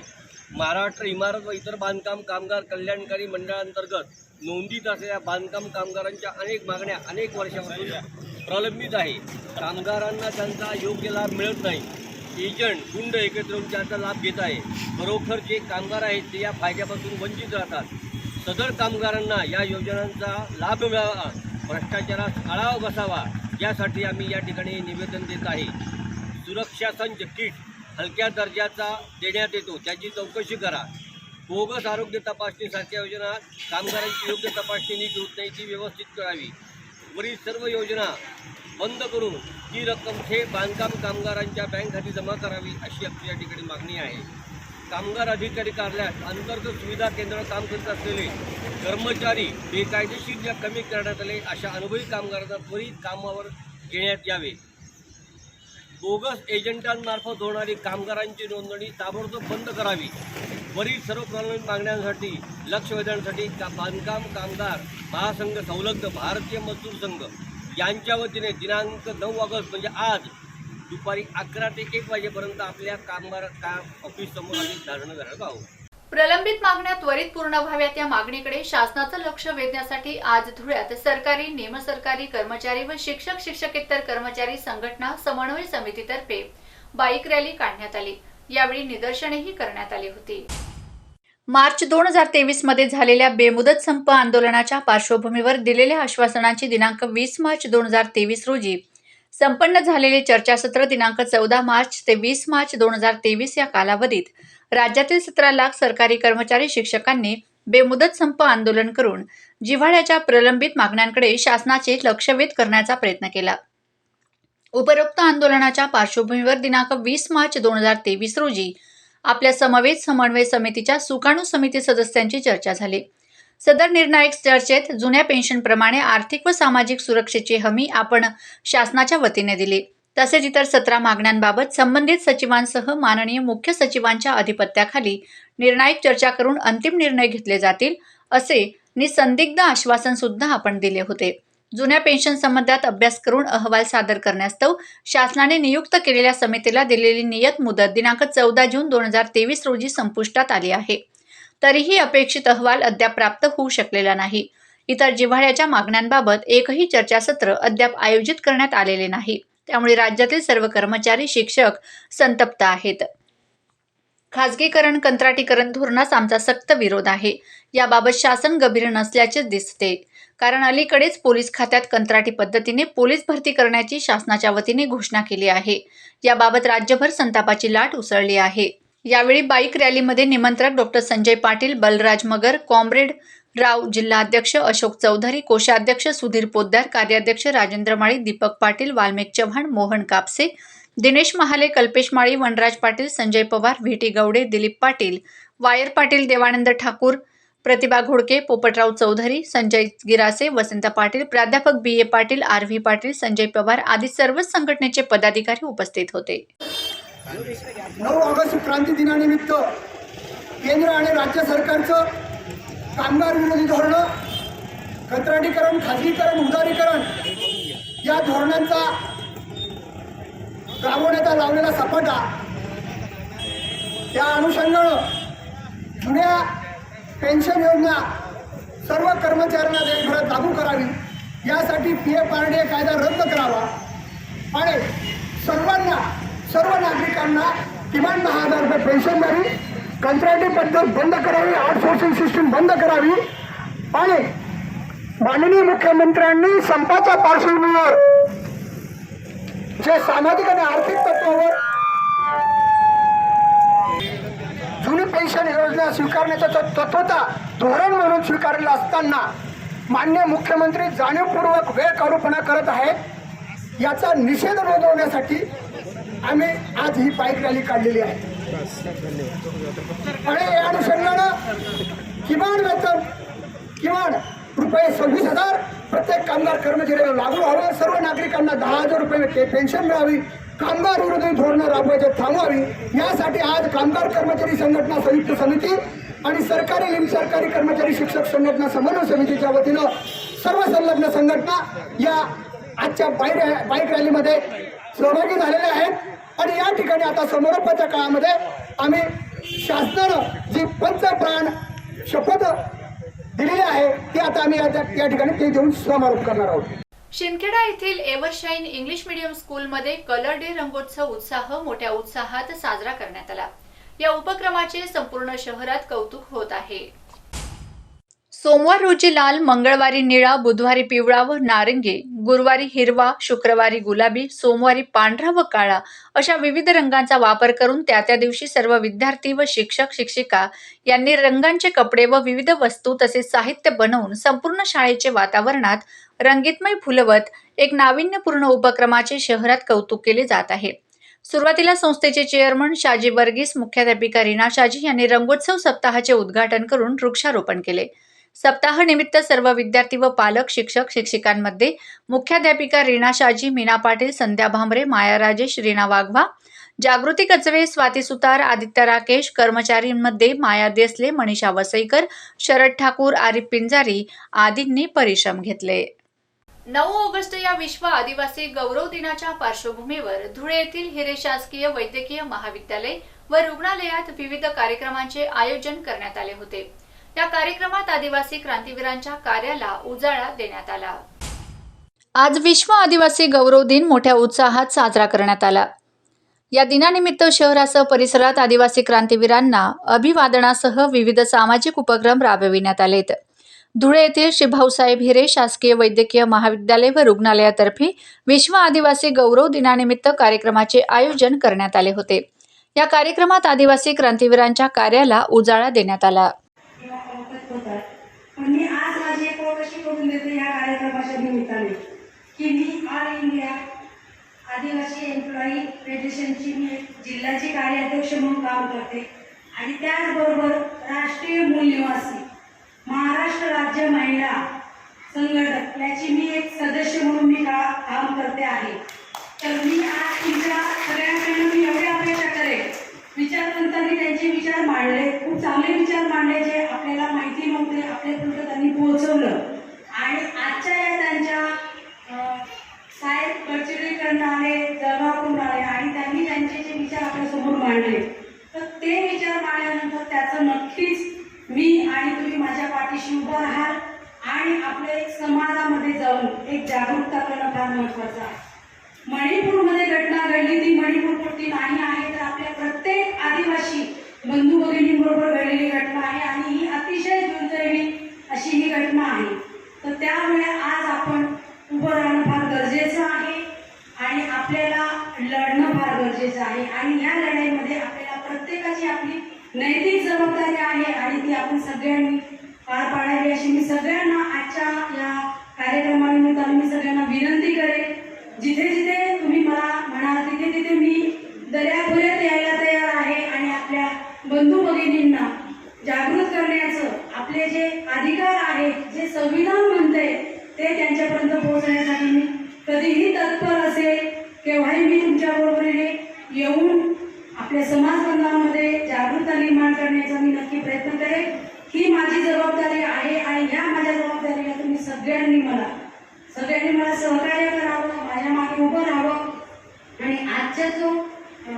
G: महाराष्ट्र इमारत व इतर बांधकाम कामगार कल्याणकारी मंडळांतर्गत नोंदीत असलेल्या बांधकाम कामगारांच्या अनेक मागण्या अनेक वर्षापासून प्रलंबित आहे. कामगारांना त्यांचा योग्य लाभ मिळत नाही. एजंट गुंड एकत्र येऊन त्याचा लाभ घेत आहे. खरोखर जे कामगार आहेत ते या फायद्यापासून वंचित राहतात. सदर कामगारांना या योजनांचा लाभ मिळावा, भ्रष्टाचारास आळा बसावा यासाठी आम्ही या ठिकाणी निवेदन देत आहे. सुरक्षा संच किट हलक्या दर्जाचा देण्यात येतो, त्याची चौकशी करा. बोगस आरोग्य तपासणीसारख्या योजना कामगारांची योग्य तपासणी नीट होत नाही ती व्यवस्थित करावी. वरील सर्व योजना बंद करून ती रक्कम थेट बांधकाम कामगारांच्या बँक खाती जमा करावी अशी आपली या ठिकाणी मागणी आहे. कामगार अधिकारी कार्यालयात अंतर्गत सुविधा केंद्र काम करत असलेले कर्मचारी बेकायदेशीर कमी करण्यात आले अशा अनुभवी कामगारांना त्वरित कामावर घेण्यात यावे. बोगस एजंटांमार्फत होणारी कामगारांची नोंदणी ताबडतोब बंद करावी. वरील सर्व प्रलंबित मागण्यांसाठी लक्ष वेधण्यासाठी बांधकाम कामगार महासंघ संलग्न भारतीय मजदूर संघ यांच्या वतीने दिनांक 9 ऑगस्ट म्हणजे आज दुपारी 11 ते 1 वाजेपर्यंत आपल्या कामगार ऑफिस समोर आम्ही धरणं धरत आहोत.
A: प्रलंबित मागण्या त्वरित पूर्ण व्हाव्यात या मागणीकडे शासनाचं लक्ष वेधण्यासाठी आज धुळ्यात सरकारी, निमसरकारी कर्मचारी व शिक्षक शिक्षकेतर कर्मचारी संघटना समन्वय समितीतर्फे बाईक रॅली काढण्यात आली. यावेळी निदर्शनेही करण्यात आली होती. मार्च 2023 मध्ये झालेल्या बेमुदत संप आंदोलनाच्या पार्श्वभूमीवर दिलेल्या आश्वासनांची दिनांक 20 मार्च 2023 रोजी संपन्न झालेले चर्चासत्र दिनांक 14 मार्च ते 20 मार्च 2023 या कालावधीत राज्यातील 17 लाख सरकारी कर्मचारी शिक्षकांनी बेमुदत संप आंदोलन करून जिव्हाळ्याच्या प्रलंबित मागण्यांकडे शासनाचे लक्षवेध करण्याचा प्रयत्न केला. उपरोक्त आंदोलनाच्या पार्श्वभूमीवर दिनांक 20 मार्च 2023 रोजी आपल्या समवेत समन्वय समितीच्या सुकाणू समिती सदस्यांची चर्चा झाली. सदर निर्णायक चर्चेत जुन्या पेन्शनप्रमाणे आर्थिक व सामाजिक सुरक्षेची हमी आपण शासनाच्या वतीने दिली. तसेच इतर 17 मागण्यांबाबत संबंधित सचिवांसह माननीय मुख्य सचिवांच्या अधिपत्याखाली निर्णायक चर्चा करून अंतिम निर्णय घेतले जातील असे निसंदिग्ध आश्वासन सुद्धा आपण दिले होते. जुन्या पेन्शन संबंधात अभ्यास करून अहवाल सादर करण्यास्तव शासनाने नियुक्त केलेल्या समितीला दिलेली नियत मुदत दिनांक 14 जून 2023 रोजी संपुष्टात आली आहे. तरीही अपेक्षित अहवाल अद्याप प्राप्त होऊ शकलेला नाही. इतर जिव्हाळ्याच्या मागण्यांबाबत एकही चर्चासत्र अद्याप आयोजित करण्यात आलेले नाही. त्यामुळे राज्यातील सर्व कर्मचारी शिक्षक संतप्त आहेत. खाजगीकरण कंत्राटीकरण धोरणास आमचा सक्त विरोध आहे. याबाबत शासन गंभीर नसल्याचे दिसते. कारण अलीकडेच पोलीस खात्यात कंत्राटी पद्धतीने पोलीस भरती करण्याची शासनाच्या वतीने घोषणा केली आहे. याबाबत राज्यभर संतापाची लाट उसळली आहे. यावेळी बाईक रॅलीमध्ये निमंत्रक डॉक्टर संजय पाटील, बलराज मगर, कॉम्रेड राव, जिल्हाध्यक्ष अशोक चौधरी, कोषाध्यक्ष सुधीर पोद्दार, कार्याध्यक्ष राजेंद्र माळी, दीपक पाटील, वाल्मिक चव्हाण, मोहन कापसे, दिनेश महाले, कल्पेश माळी, वनराज पाटील, संजय पवार, व्हीटी गवडे, दिलीप पाटील, वायर पाटील, देवानंद ठाकूर, प्रतिभा घोडके, पोपटराव चौधरी, संजय गिरासे, वसंत पाटील, प्राध्यापक BA पाटील, RV पाटील, संजय पवार आदी सर्वच संघटनेचे पदाधिकारी उपस्थित होते.
H: 9 ऑगस्ट क्रांती दिनानिमित्त केंद्र आणि राज्य सरकारचं कामगार विरोधी धोरणं, कंत्राटीकरण, खाजगीकरण, उदारीकरण या धोरणांचा राबवण्याचा लावलेला सपाटा, त्या अनुषंगानं जुन्या पेन्शन योजना सर्व कर्मचाऱ्यांना देशभरात लागू करावी यासाठी PFRDA कायदा रद्द करावा आणि सर्व नागरिकांना किमान 10,000 रुपये पेन्शन द्यावी, कंत्राटी पद्धत बंद करावी, आउटसोर्सिंग सिस्टीम बंद करावी आणि माननीय मुख्यमंत्र्यांनी संपाच्या पार्श्वभूमीवर जे सामाजिक आणि आर्थिक तत्वावर जुनी पेन्शन योजना स्वीकारण्याचं तत्वता धोरण म्हणून स्वीकारलेलं असताना माननीय मुख्यमंत्री जाणीवपूर्वक वेळकाढूपणा करत आहेत, याचा निषेध नोंदवण्यासाठी आम्ही आज ही बाईक रॅली काढलेली आहे. आणि या अनुषंगानं किमान वेतन रुपये 26,000 प्रत्येक कामगार कर्मचाऱ्याला लागू व्हावे, सर्व नागरिकांना 10,000 रुपये पेन्शन मिळावी, कामगार विरोधी धोरणं राबवायची थांबवावी, यासाठी आज कामगार कर्मचारी संघटना संयुक्त समिती आणि सरकारी निमसरकारी कर्मचारी शिक्षक संघटना समन्वय समितीच्या वतीनं सर्व संलग्न संघटना या आजच्या बाईक रॅलीमध्ये सहभागी झालेल्या आहेत. आणि या ठिकाणी आता समारोपाच्या काळामध्ये आम्ही शासनानं जी पंचप्राण शपथ दिलेली आहे ती आता आम्ही या ठिकाणी ते देऊन समारोप करणार आहोत.
A: शिंदखेडा येथील एव्हरशाईन इंग्लिश मीडियम स्कूलमध्ये कलर डे रंगोत्सव मोठ्या उत्साहात साजरा करण्यात आला. या उपक्रमाचे संपूर्ण शहरात कौतुक होत आहे. सोमवार रोजी लाल, मंगळवारी निळा, बुधवारी पिवळा व नारंगी, गुरुवारी हिरवा, शुक्रवारी गुलाबी, सोमवारी पांढरा व काळा अशा विविध रंगांचा वापर करून त्या दिवशी सर्व विद्यार्थी व शिक्षक शिक्षिका यांनी रंगांचे कपडे व विविध वस्तू तसेच साहित्य बनवून संपूर्ण शाळेचे वातावरणात रंगीतमय फुलवत एक नाविन्यपूर्ण उपक्रमाचे शहरात कौतुक केले जात आहे. सुरुवातीला संस्थेचे चेअरमन शाजी वर्गीस, मुख्याध्यापिका रीना शाजी यांनी रंगोत्सव सप्ताहाचे उद्घाटन करून वृक्षारोपण केले. सप्ताह निमित्त सर्व विद्यार्थी व पालक, शिक्षक शिक्षिकांमध्ये मुख्याध्यापिका रीना शाजी, मीना पाटील, संध्या भांबरे, माया राजेश, रीना वाघवा, जागृती कचवे, स्वाती सुतार, आदित्य राकेश, कर्मचारींमध्ये माया देसले, मनीषा वसईकर, शरद ठाकूर, आरिफ पिंजारी आदींनी परिश्रम घेतले. 9 ऑगस्ट या विश्व आदिवासी गौरव दिनाच्या पार्श्वभूमीवर धुळे येथील हिरे शासकीय वैद्यकीय महाविद्यालय व रुग्णालयात विविध कार्यक्रमांचे आयोजन करण्यात आले होते. या कार्यक्रमात आदिवासी क्रांतीवीरांच्या कार्याला उजाळा देण्यात आला. आज विश्व आदिवासी गौरव दिन मोठ्या उत्साहात साजरा करण्यात आला. या दिनानिमित्त शहरासह परिसरात आदिवासी क्रांतीवीरांना अभिवादनासह विविध सामाजिक उपक्रम राबविण्यात आलेत. धुळे येथील श्री भाऊसाहेब हिरे शासकीय वैद्यकीय महाविद्यालय व रुग्णालयातर्फे विश्व आदिवासी गौरव दिनानिमित्त कार्यक्रमाचे आयोजन करण्यात आले होते. या कार्यक्रमात आदिवासी क्रांतीवीरांच्या कार्याला उजाळा देण्यात आला.
I: पण मी आज माझी एक ओळख अशी करून देते या कार्यक्रमाच्या निमित्ताने की मी ऑल इंडिया आदिवासी एम्प्लॉई फेडरेशनची मी एक जिल्ह्याची कार्याध्यक्ष म्हणून काम करते आणि त्याचबरोबर राष्ट्रीय मूल निवासी महाराष्ट्र राज्य महिला संघटक याची मी एक सदस्य म्हणून मी काम करते आहे. तर मी आज तुमच्या सगळ्यांकडून मी एवढी अपेक्षा करेन, विचारवंतांनी त्यांचे विचार मांडले, खूप चांगले विचार मांडले जे आपल्याला माहिती नव्हते, आपल्यापर्यंत त्यांनी पोहोचवलं आणि आजच्या या त्यांच्या साहेब गडचिरोलीकडून आले, जळगावकडून आले आणि त्यांनी त्यांचे जे विचार आपल्यासमोर मांडले, तर ते विचार मांडल्यानंतर त्याचं नक्कीच मी आणि तुम्ही माझ्या पाठीशी उभं राहाल आणि आपल्या एक समाजामध्ये जाऊन एक जागरूकता करणं फार महत्त्वाचं आहे. मणिपूरमध्ये घटना घडली, ती मणिपूरपुरती नाही आहे, तर आपल्या प्रत्येक आदिवासी बंधू भगिनींबरोबर घडलेली घटना आहे आणि ही अतिशय दुर्दैवी अशी ही घटना आहे. तर त्यामुळे आज आपण उभं राहणं फार गरजेचं आहे आणि आपल्याला लढणं फार गरजेचं आहे आणि या लढाईमध्ये आपल्याला प्रत्येकाची आपली नैतिक जबाबदारी आहे आणि ती आपण सगळ्यांनी पार पाडावी अशी मी सगळ्यांना आजच्या या कार्यक्रमानिमित्ताने मी सगळ्यांना विनंती करेन. जिथे जिथे तुम्ही मला म्हणाल तिथे तिथे मी दर्याखोऱ्यात यायला तयार आहे आणि आपल्या बंधू भगिनींना जागृत करण्याचं आपले जे अधिकार आहेत, जे संविधान म्हणते ते त्यांच्यापर्यंत पोहोचण्यासाठी मी कधीही तत्पर असेल. केव्हाही मी तुमच्या बरोबरीने येऊन आपल्या समाज बांधवांमध्ये जागरूकता निर्माण करण्याचा मी नक्की प्रयत्न करेन. ही माझी जबाबदारी आहे आणि ह्या माझ्या जबाबदारीला तुम्ही सगळ्यांनी मला सहकार्य करावं, माझ्या मागे उभं राहावं आणि आजच्या जो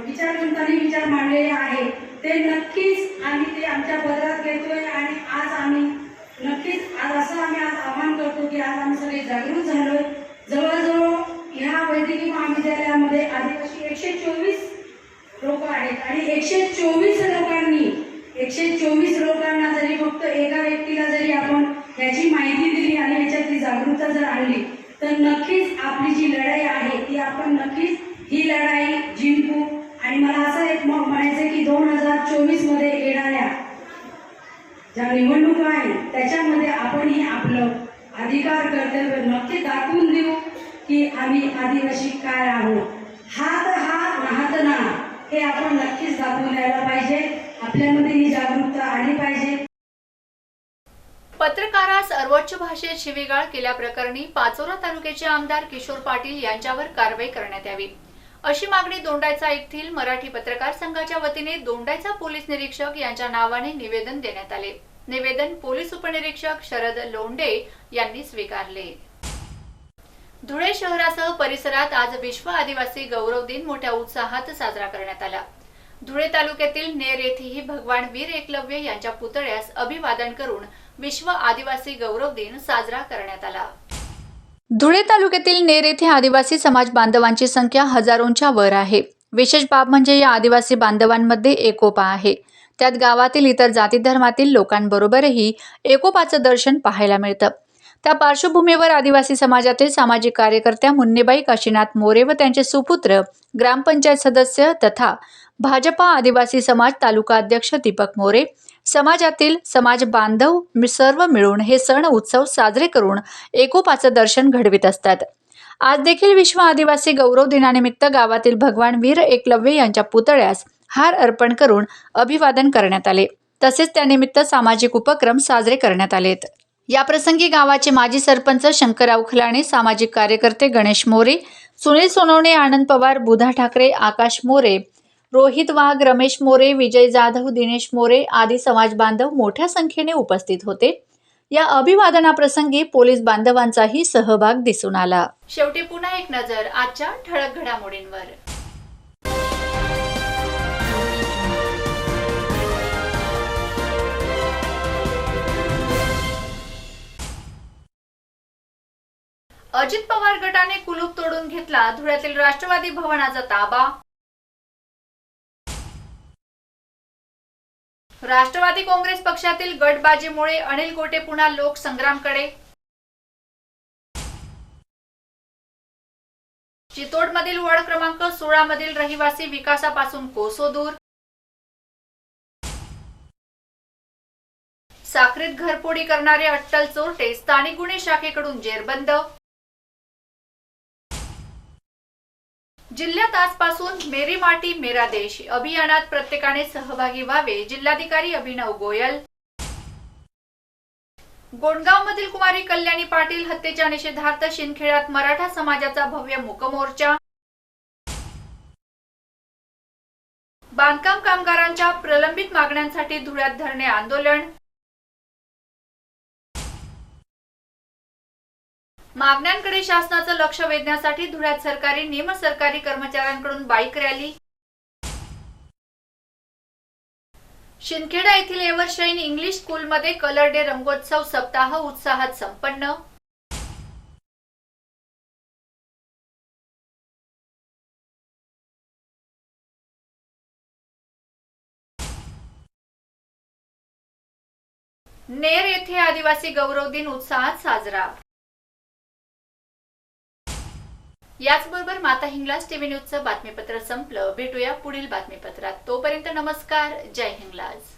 I: विचारवंतांनी विचार मांडलेले आहे ते नक्कीच आम्ही ते आमच्या पदरात घेतोय आणि आज आम्ही नक्कीच आज असं आम्ही आज आवाहन करतो की आज आम्ही सगळे जागृत झालोय. जवळजवळ ह्या वैद्यकीय महाविद्यालयामध्ये आदिवासी 124 लोक आहेत आणि 124 लोकांना जरी फक्त एका व्यक्तीला जरी आपण याची माहिती दिली आणि याच्यातली जागरूकता जर आणली तर नक्कीच आपली जी लढाई आहे ती आपण नक्कीच ही लढाई जिंकू. आणि मला असं एक म्हणायचं की 2024 मध्ये येणाऱ्या ज्या निवडणुका आहेत त्याच्यामध्ये आपणही आपलं अधिकार कर्तव्य नक्की दाखवून देऊ की आम्ही आदिवासी काय आहोत. हात नाहत ना हे आपण नक्कीच दाखवून द्यायला पाहिजे. आपल्यामध्ये ही जागरूकता आली पाहिजे.
A: पत्रकारास सर्वोच्च भाषेत शिवीगाळ केल्याप्रकरणी पाचोरा तालुक्याचे आमदार किशोर पाटील यांच्यावर कारवाई करण्यात यावी अशी मागणी दोंडाईचा येथील मराठी पत्रकार संघाच्या वतीने दोंडाईचा पोलीस निरीक्षक यांच्या नावाने निवेदन देण्यात आले. निवेदन पोलीस उपनिरीक्षक शरद लोंढे यांनी स्वीकारले. धुळे शहरासह परिसरात आज विश्व आदिवासी गौरव दिन मोठ्या उत्साहात साजरा करण्यात आला. धुळे तालुक्यातील नेर येथेही भगवान वीर एकलव्य यांच्या पुतळ्यास अभिवादन करून विश्व आदिवासी गौरव दिन साजरा करण्यात आला. धुळे तालुक्यातील नेर येथे आदिवासी समाज बांधवांची संख्या हजारोंच्या वर आहे. विशेष बाब म्हणजे या आदिवासी बांधवांमध्ये एकोपा आहे. त्यात गावातील इतर जाती धर्मातील लोकांबरोबरही एकोपाचं दर्शन पाहायला मिळतं. त्या पार्श्वभूमीवर आदिवासी समाजातील सामाजिक कार्यकर्त्या मुन्नेबाई काशीनाथ मोरे व त्यांचे सुपुत्र ग्रामपंचायत सदस्य तथा भाजपा आदिवासी समाज तालुका अध्यक्ष दीपक मोरे समाजातील समाज बांधव सर्व मिळून हे सण उत्सव साजरे करून एकोपाचं दर्शन घडवित असतात. आज देखील विश्व आदिवासी गौरव दिनानिमित्त गावातील भगवान वीर एकलव्य यांच्या पुतळ्यास हार अर्पण करून अभिवादन करण्यात आले. तसेच त्यानिमित्त सामाजिक उपक्रम साजरे करण्यात आलेत. याप्रसंगी गावाचे माजी सरपंच शंकरराव खलाणे, सामाजिक कार्यकर्ते गणेश मोरे, सुनील सोनवणे, आनंद पवार, बुधा ठाकरे, आकाश मोरे, रोहित वाघ, रमेश मोरे, विजय जाधव, दिनेश मोरे आदी समाज बांधव मोठ्या संख्येने उपस्थित होते. या अभिवादनाप्रसंगी पोलीस बांधवांचाही सहभाग दिसून आला. शेवटी पुन्हा एक नजर आजच्या ठळक घडामोडींवर. अजित पवार गटाने कुलूप तोडून घेतला. धुळ्यातील राष्ट्रवादी भवनाचा ताबा. राष्ट्रवादी काँग्रेस पक्षातील गटबाजीमुळे अनिल गोटे पुन्हा लोकसंग्रामकडे. चितोडमधील वॉर्ड क्रमांक 16 मधील रहिवासी विकासापासून कोसो दूर. साखरेत घरफोडी करणारे अट्टल चोरटे स्थानिक गुन्हे शाखेकडून जेरबंद. जिल्ह्यात आजपासून मेरी माटी मेरा देश अभियानात प्रत्येकाने सहभागी व्हावे. जिल्हाधिकारी अभिनव गोयल. गोंडगावमधील कुमारी कल्याणी पाटील हत्येच्या निषेधार्थ शिंदखेड्यात मराठा समाजाचा भव्य मूकमोर्चा. बांधकाम कामगारांच्या प्रलंबित मागण्यांसाठी धुळ्यात धरणे आंदोलन. मागण्यांकडे शासनाचं लक्ष वेधण्यासाठी धुळ्यात सरकारी निमसरकारी कर्मचाऱ्यांकडून बाईक रॅली. शिंदखेडा येथील एव्हरशाईन इंग्लिश स्कूलमध्ये कलर डे रंगोत्सव सप्ताह उत्साहात संपन्न. नेर येथे आदिवासी गौरव दिन उत्साहात साजरा. याचबरोबर माता हिंगलाज टीव्ही न्यूजचं बातमीपत्र संपलं. भेटूया पुढील बातमीपत्रात. तोपर्यंत नमस्कार. जय हिंगलाज.